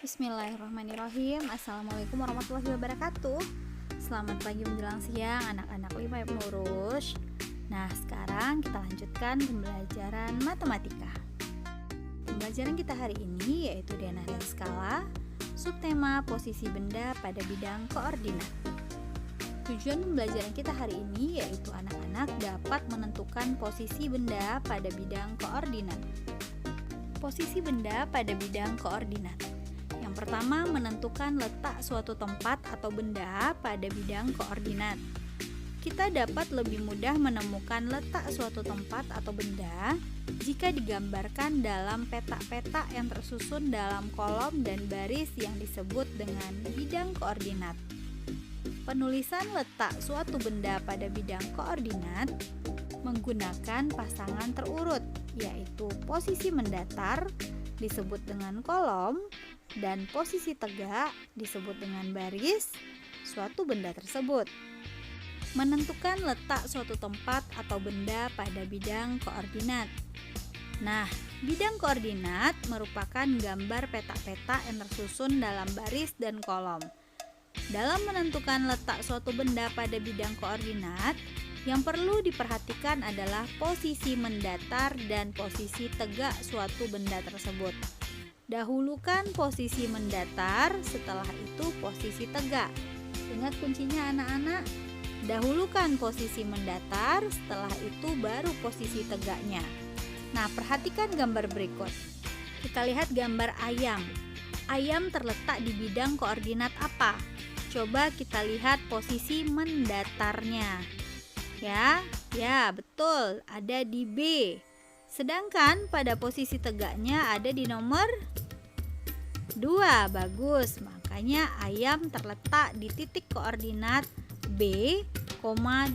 Bismillahirrahmanirrahim. Assalamualaikum warahmatullahi wabarakatuh. Selamat pagi menjelang siang anak-anak 5 Nurus. Nah, sekarang kita lanjutkan pembelajaran matematika. Pembelajaran kita hari ini yaitu denah dan skala, subtema posisi benda pada bidang koordinat. Tujuan pembelajaran kita hari ini yaitu anak-anak dapat menentukan posisi benda pada bidang koordinat. Posisi benda pada bidang koordinat. Yang pertama, menentukan letak suatu tempat atau benda pada bidang koordinat. Kita dapat lebih mudah menemukan letak suatu tempat atau benda jika digambarkan dalam peta-peta yang tersusun dalam kolom dan baris yang disebut dengan bidang koordinat. Penulisan letak suatu benda pada bidang koordinat menggunakan pasangan terurut, yaitu posisi mendatar disebut dengan kolom dan posisi tegak disebut dengan baris suatu benda tersebut. Menentukan letak suatu tempat atau benda pada bidang koordinat. Nah, bidang koordinat merupakan gambar peta-peta yang tersusun dalam baris dan kolom. Dalam menentukan letak suatu benda pada bidang koordinat, yang perlu diperhatikan adalah posisi mendatar dan posisi tegak suatu benda tersebut. Dahulukan posisi mendatar, setelah itu posisi tegak. Ingat kuncinya anak-anak, dahulukan posisi mendatar, setelah itu baru posisi tegaknya. Nah, perhatikan gambar berikut. Kita lihat gambar ayam. Ayam terletak di bidang koordinat apa? Coba kita lihat posisi mendatarnya. Ya, betul, ada di B. Sedangkan pada posisi tegaknya ada di nomor 2. Bagus, makanya ayam terletak di titik koordinat B, 2.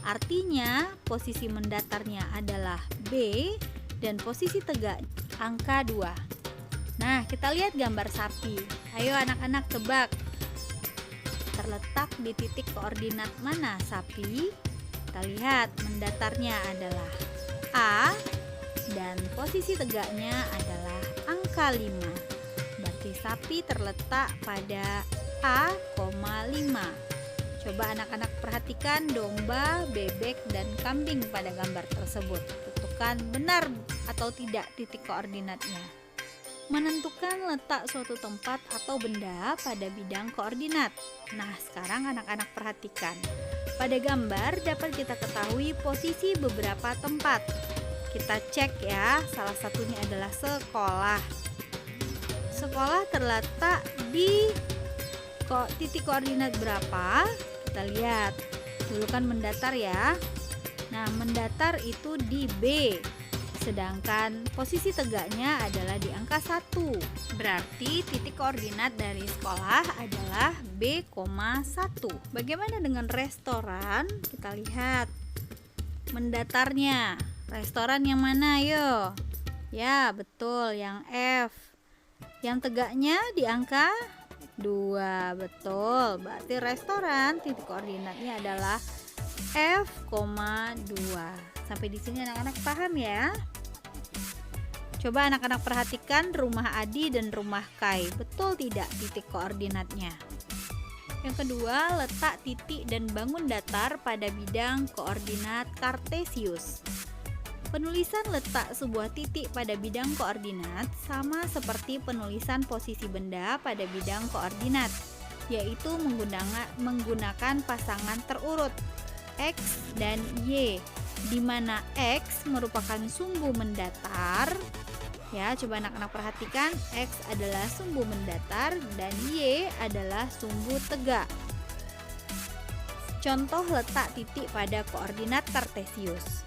Artinya posisi mendatarnya adalah B dan posisi tegak angka 2. Nah, kita lihat gambar sapi. Ayo anak-anak tebak. Terletak di titik koordinat mana sapi? Kita lihat mendatarnya adalah A dan posisi tegaknya adalah angka 5. Berarti sapi terletak pada A, 5. Coba anak-anak perhatikan domba, bebek, dan kambing pada gambar tersebut. Tentukan benar atau tidak titik koordinatnya. Menentukan letak suatu tempat atau benda pada bidang koordinat. Nah, sekarang anak-anak perhatikan. Pada gambar dapat kita ketahui posisi beberapa tempat. Kita cek ya, salah satunya adalah sekolah. Sekolah terletak di titik koordinat berapa? Kita lihat. Dulu kan mendatar ya. Nah, mendatar itu di B. Sedangkan posisi tegaknya adalah di angka 1. Berarti titik koordinat dari sekolah adalah B, 1. Bagaimana dengan restoran? Kita lihat mendatarnya. Restoran yang mana ayo? Ya, betul, yang F. Yang tegaknya di angka 2. Betul. Berarti restoran titik koordinatnya adalah F, 2. Sampai di sini anak-anak paham ya? Coba anak-anak perhatikan rumah Adi dan rumah Kai. Betul tidak titik koordinatnya? Yang kedua, letak titik dan bangun datar pada bidang koordinat kartesius. Penulisan letak sebuah titik pada bidang koordinat sama seperti penulisan posisi benda pada bidang koordinat, yaitu menggunakan pasangan terurut X dan Y, di mana X merupakan sumbu mendatar. Ya, coba anak-anak perhatikan, X adalah sumbu mendatar dan Y adalah sumbu tegak. Contoh letak titik pada koordinat kartesius.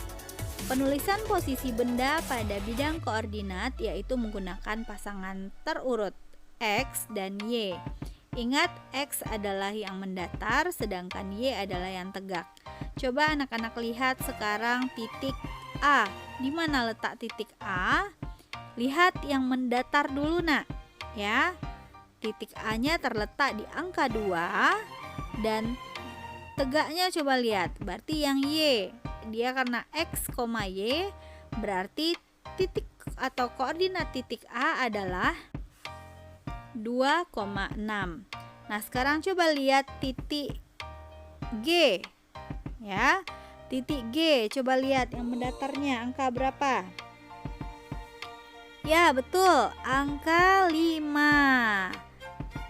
Penulisan posisi benda pada bidang koordinat yaitu menggunakan pasangan terurut X dan Y. Ingat, X adalah yang mendatar sedangkan Y adalah yang tegak. Coba anak-anak lihat sekarang titik A. Di mana letak titik A? Lihat yang mendatar dulu nak. Ya. Titik A-nya terletak di angka 2 dan tegaknya coba lihat. Berarti yang Y. Dia karena X, Y, berarti titik atau koordinat titik A adalah 2,6. Nah, sekarang coba lihat titik G. Ya. Titik G, coba lihat yang mendatarnya angka berapa? Ya, betul, angka 5.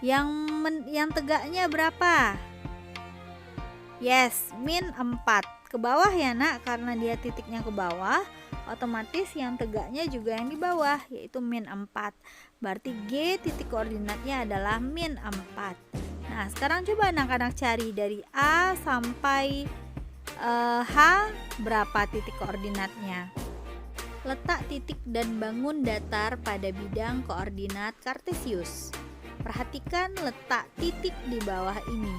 Yang tegaknya berapa? Yes, min 4. Ke bawah ya, Nak, karena dia titiknya ke bawah, otomatis yang tegaknya juga yang di bawah, yaitu min 4. Berarti G titik koordinatnya adalah min 4. Nah, sekarang coba anak-anak cari dari A sampai H berapa titik koordinatnya. Letak titik dan bangun datar pada bidang koordinat kartesius. Perhatikan letak titik di bawah ini.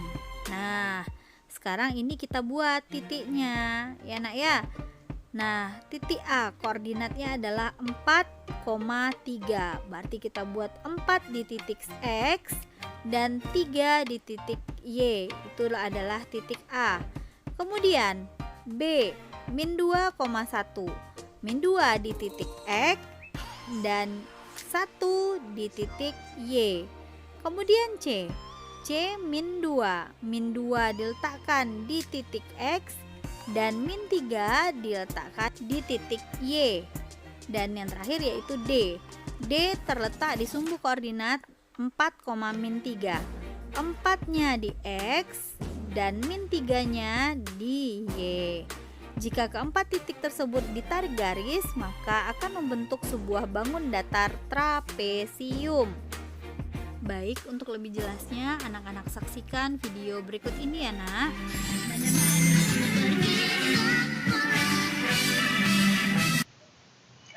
Nah, sekarang ini kita buat titiknya, ya Nak ya. Nah, titik A koordinatnya adalah 4,3. Berarti kita buat 4 di titik X dan 3 di titik Y. Itulah adalah titik A. Kemudian B, min 2,1. Min 2 di titik X dan 1 di titik Y. Kemudian C min 2. Min 2 diletakkan di titik X dan min 3 diletakkan di titik Y. Dan yang terakhir yaitu D. D terletak di sumbu koordinat 4,-3. 4-nya di X dan min 3-nya di Y. Jika keempat titik tersebut ditarik garis, maka akan membentuk sebuah bangun datar trapesium. Baik, untuk lebih jelasnya anak-anak saksikan video berikut ini ya, Nak.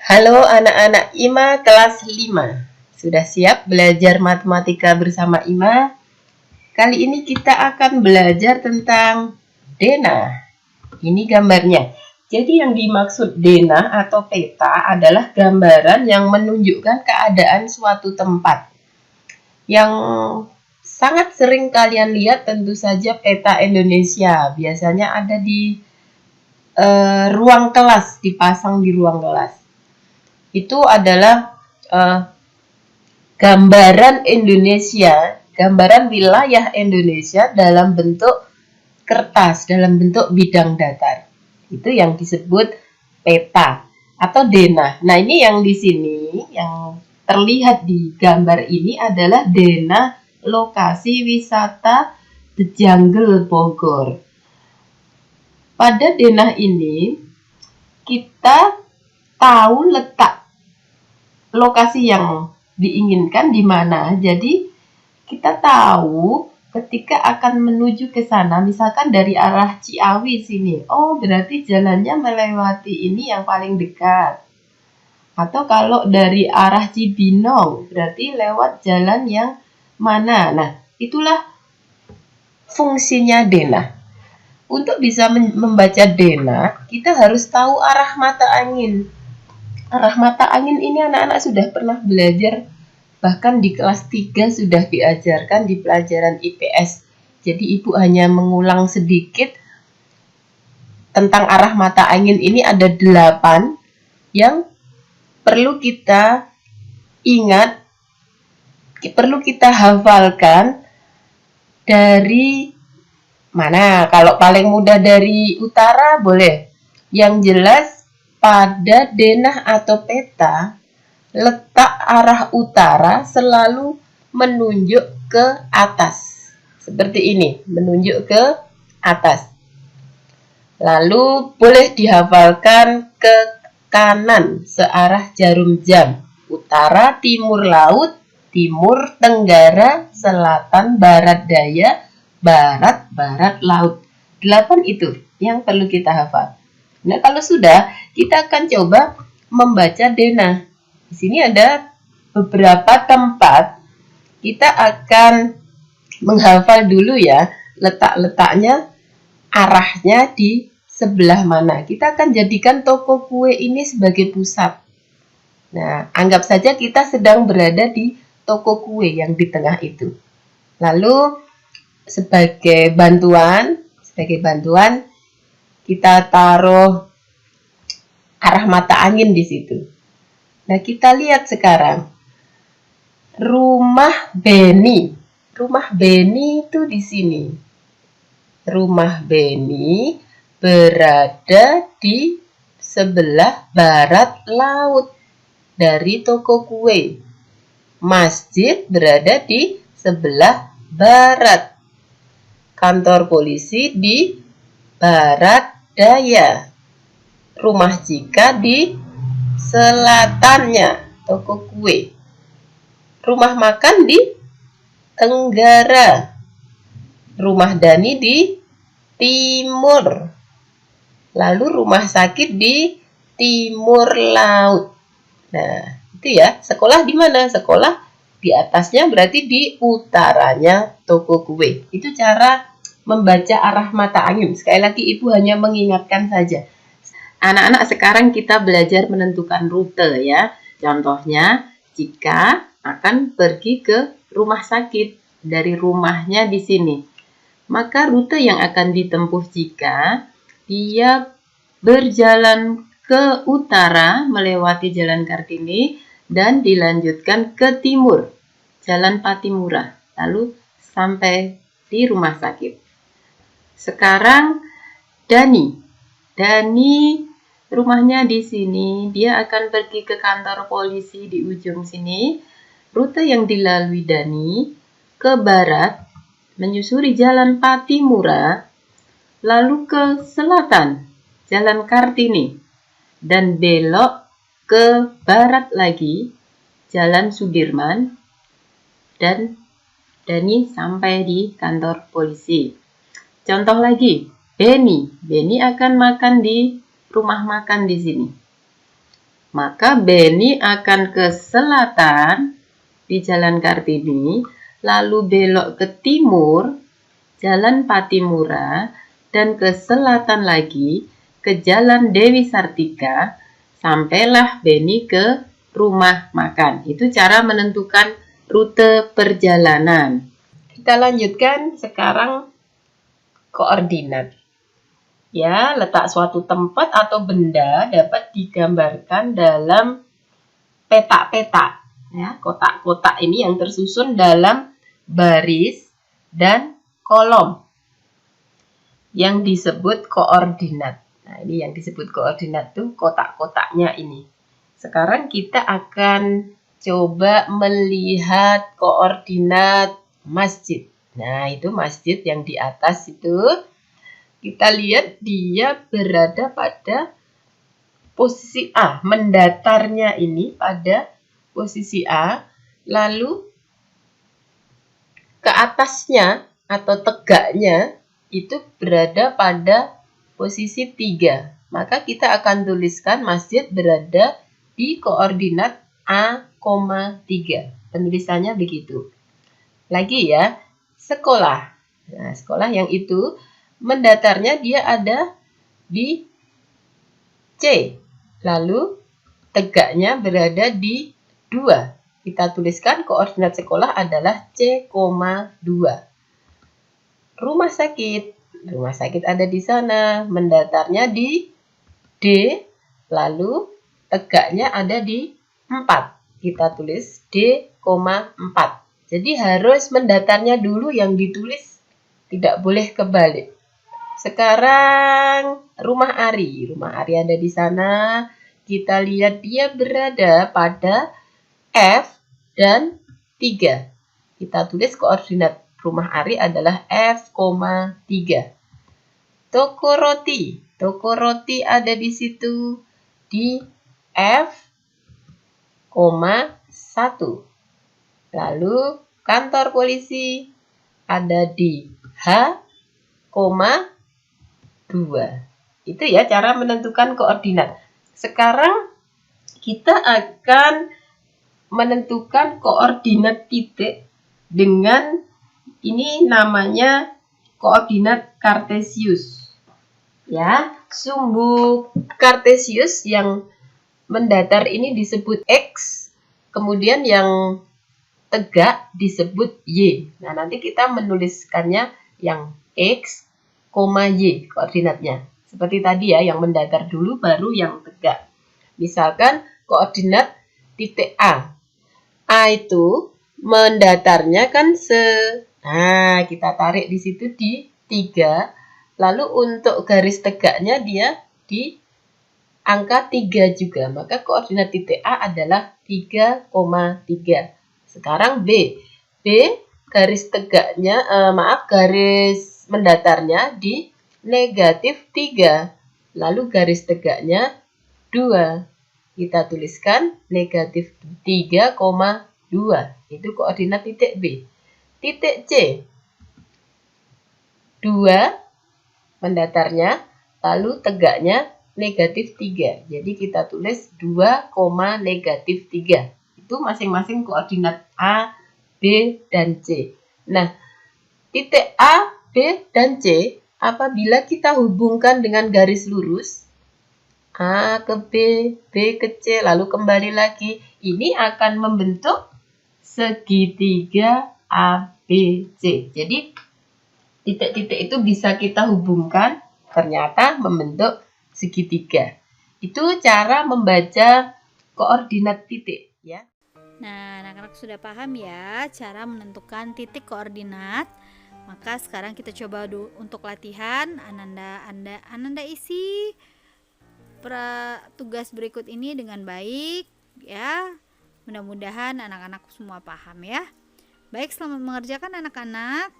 Halo anak-anak IMA kelas 5. Sudah siap belajar matematika bersama IMA? Kali ini kita akan belajar tentang denah. Ini gambarnya. Jadi yang dimaksud denah atau peta adalah gambaran yang menunjukkan keadaan suatu tempat. Yang sangat sering kalian lihat tentu saja peta Indonesia. Biasanya ada di ruang kelas, dipasang di ruang kelas. Itu adalah gambaran Indonesia, gambaran wilayah Indonesia dalam bentuk kertas, dalam bentuk bidang datar. Itu yang disebut peta atau denah. Nah, ini yang di sini yang terlihat di gambar ini adalah denah lokasi wisata The Jungle Bogor. Pada denah ini kita tahu letak lokasi yang diinginkan di mana. Jadi kita tahu ketika akan menuju ke sana, misalkan dari arah Ciawi sini, oh berarti jalannya melewati ini yang paling dekat. Atau kalau dari arah Cibinong, berarti lewat jalan yang mana. Nah, itulah fungsinya denah. Untuk bisa membaca denah, kita harus tahu arah mata angin. Arah mata angin ini anak-anak sudah pernah belajar, bahkan di kelas 3 sudah diajarkan di pelajaran IPS. Jadi ibu hanya mengulang sedikit tentang arah mata angin ini. Ada 8 yang perlu kita ingat, perlu kita hafalkan. Dari mana? Kalau paling mudah dari utara boleh. Yang jelas pada denah atau peta, letak arah utara selalu menunjuk ke atas. Seperti ini, menunjuk ke atas. Lalu boleh dihafalkan ke kanan searah jarum jam. Utara, timur laut, timur tenggara, selatan, barat daya, barat, barat laut. 8 itu yang perlu kita hafal. Nah, kalau sudah, kita akan coba membaca denah. Di sini ada beberapa tempat. Kita akan menghafal dulu ya, letak-letaknya, arahnya di sebelah mana. Kita akan jadikan toko kue ini sebagai pusat. Nah, anggap saja kita sedang berada di toko kue yang di tengah itu. Lalu sebagai bantuan kita taruh arah mata angin di situ. Nah, kita lihat sekarang. rumah Beni. Rumah Beni itu di sini. Rumah Beni berada di sebelah barat laut dari toko kue. Masjid berada di sebelah barat. Kantor polisi di barat daya. Rumah Jika di selatannya toko kue. Rumah makan di tenggara. Rumah Dani di timur. Lalu rumah sakit di timur laut. Nah, itu ya. Sekolah di mana? Sekolah di atasnya berarti di utaranya toko kue. Itu cara membaca arah mata angin. Sekali lagi Ibu hanya mengingatkan saja. Anak-anak, sekarang kita belajar menentukan rute ya. Contohnya, jika akan pergi ke rumah sakit dari rumahnya di sini, maka rute yang akan ditempuh jika dia berjalan ke utara melewati Jalan Kartini dan dilanjutkan ke timur, Jalan Patimura, lalu sampai di rumah sakit. Sekarang Dani rumahnya di sini, dia akan pergi ke kantor polisi di ujung sini. Rute yang dilalui Dani ke barat, menyusuri Jalan Patimura, lalu ke selatan, Jalan Kartini, dan belok ke barat lagi, Jalan Sudirman, dan Dani sampai di kantor polisi. Contoh lagi, Beni akan makan di rumah makan di sini. Maka Beni akan ke selatan di Jalan Kartini, lalu belok ke timur, Jalan Patimura, dan ke selatan lagi ke Jalan Dewi Sartika, sampailah Beni ke rumah makan. Itu cara menentukan rute perjalanan. Kita lanjutkan sekarang koordinat. Ya, letak suatu tempat atau benda dapat digambarkan dalam peta-peta. Ya, kotak-kotak ini yang tersusun dalam baris dan kolom yang disebut koordinat. Nah, ini yang disebut koordinat tuh kotak-kotaknya ini. Sekarang kita akan coba melihat koordinat masjid. Nah, itu masjid yang di atas itu. Kita lihat dia berada pada posisi A. Mendatarnya ini pada posisi A. Lalu ke atasnya atau tegaknya itu berada pada posisi 3. Maka kita akan tuliskan masjid berada di koordinat A, 3. Penulisannya begitu. Lagi ya, sekolah. Nah, sekolah yang itu mendatarnya dia ada di C. Lalu tegaknya berada di 2. Kita tuliskan koordinat sekolah adalah C, 2. Rumah sakit ada di sana, mendatarnya di D, lalu tegaknya ada di 4. Kita tulis D, 4. Jadi harus mendatarnya dulu yang ditulis, tidak boleh kebalik. Sekarang rumah Ari ada di sana. Kita lihat dia berada pada F dan 3. Kita tulis koordinat rumah Ari adalah F, 3. Toko roti ada di situ di F, 1. Lalu kantor polisi ada di H, 2. Itu ya cara menentukan koordinat. Sekarang kita akan menentukan koordinat titik dengan ini namanya koordinat Kartesius. Ya, sumbu Kartesius yang mendatar ini disebut X, kemudian yang tegak disebut Y. Nah, nanti kita menuliskannya yang X, Y koordinatnya. Seperti tadi ya, yang mendatar dulu baru yang tegak. Misalkan koordinat titik A. A itu mendatarnya kan nah, kita tarik di situ di 3. Lalu untuk garis tegaknya dia di angka 3 juga. Maka koordinat titik A adalah 3,3. Sekarang B. Garis tegaknya, garis mendatarnya di negatif 3. Lalu garis tegaknya 2. Kita tuliskan negatif 3,2. Itu koordinat titik B. Titik C. 2 mendatarnya, lalu tegaknya negatif 3. Jadi kita tulis 2, negatif 3. Itu masing-masing koordinat A, B, dan C. Nah, titik A, B, dan C apabila kita hubungkan dengan garis lurus, A ke B, B ke C, lalu kembali lagi, ini akan membentuk segitiga ABC. Jadi, titik-titik itu bisa kita hubungkan, ternyata membentuk segitiga. Itu cara membaca koordinat titik, ya. Nah, anak-anak sudah paham ya cara menentukan titik koordinat. Maka sekarang kita coba untuk latihan. Ananda isi tugas berikut ini dengan baik ya. Mudah-mudahan anak-anak semua paham ya. Baik, selamat mengerjakan anak-anak.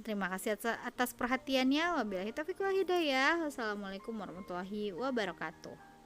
Terima kasih atas perhatiannya. Wabillahi taufiq wal hidayah. Wassalamualaikum warahmatullahi wabarakatuh.